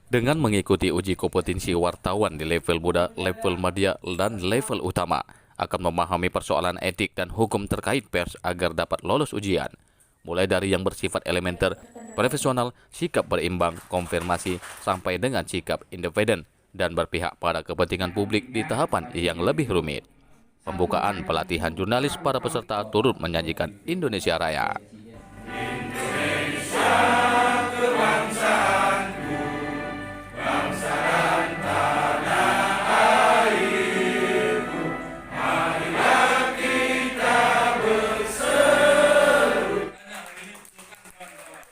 Dengan mengikuti uji kompetensi wartawan di level muda, level media, dan level utama, akan memahami persoalan etik dan hukum terkait pers agar dapat lolos ujian. Mulai dari yang bersifat elementer, profesional, sikap berimbang, konfirmasi, sampai dengan sikap independen dan berpihak pada kepentingan publik di tahapan yang lebih rumit. Pembukaan pelatihan jurnalis para peserta turut menyajikan Indonesia Raya.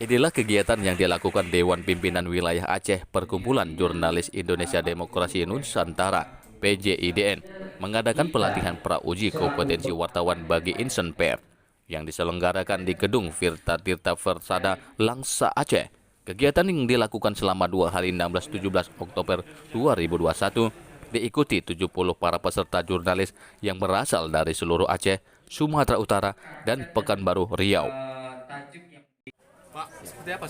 Inilah kegiatan yang dilakukan Dewan Pimpinan Wilayah Aceh Perkumpulan Jurnalis Indonesia Demokrasi Nusantara (PJIDN) mengadakan pelatihan pra-uji kompetensi wartawan bagi insan pers yang diselenggarakan di Gedung Virta Tirta Persada, Langsa, Aceh. Kegiatan yang dilakukan selama 2 hari 16-17 Oktober 2021 diikuti 70 para peserta jurnalis yang berasal dari seluruh Aceh, Sumatera Utara, dan Pekanbaru Riau. Pak, seperti apa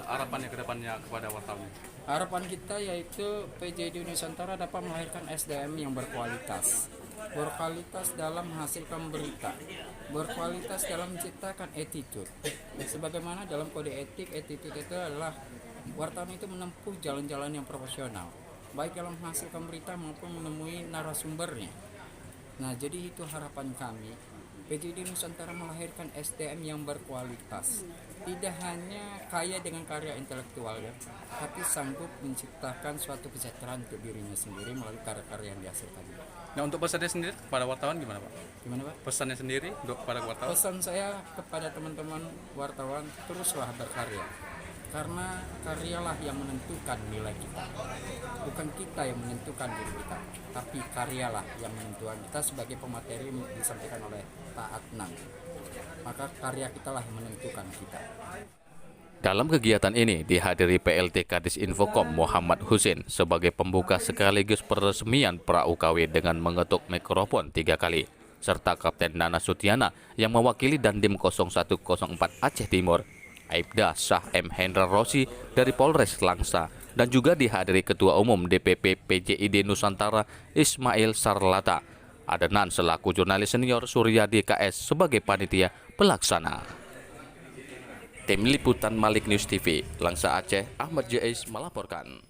harapannya ke depannya kepada wartawan? Harapan kita yaitu PJID Nusantara dapat melahirkan SDM yang berkualitas. Berkualitas dalam menghasilkan berita, berkualitas dalam menciptakan attitude. Sebagaimana dalam kode etik, attitude itu adalah wartawan itu menempuh jalan-jalan yang profesional, baik dalam menghasilkan berita maupun menemui narasumbernya. Nah, jadi itu harapan kami. PJID Nusantara melahirkan SDM yang berkualitas. Tidak hanya kaya dengan karya intelektual ya, tapi sanggup menciptakan suatu kesejahteraan untuk dirinya sendiri melalui karya-karya yang dihasilkan. Nah, untuk pesannya sendiri kepada wartawan gimana, Pak? Gimana, Pak? Pesannya sendiri untuk kepada wartawan? Pesan saya kepada teman-teman wartawan, teruslah berkarya. Karena karyalah yang menentukan nilai kita. Bukan kita yang menentukan diri kita, tapi karyalah yang menentukan kita. Sebagai pemateri disampaikan oleh Pak Adnan, maka karya kita lah yang menentukan kita. Dalam kegiatan ini dihadiri PLT Kadis Infokom Muhammad Husin sebagai pembuka sekaligus peresmian pra-UKW dengan mengetuk mikrofon 3 kali, serta Kapten Nana Sutiana yang mewakili Dandim 0104 Aceh Timur, Aibda Shah M. Hendra Rossi dari Polres Langsa, dan juga dihadiri Ketua Umum DPP PJID Nusantara Ismail Sarlata. Adenan selaku jurnalis senior, Suryadi KS sebagai panitia pelaksana. Tim Liputan Malik News TV, Langsa Aceh, Ahmad Jais melaporkan.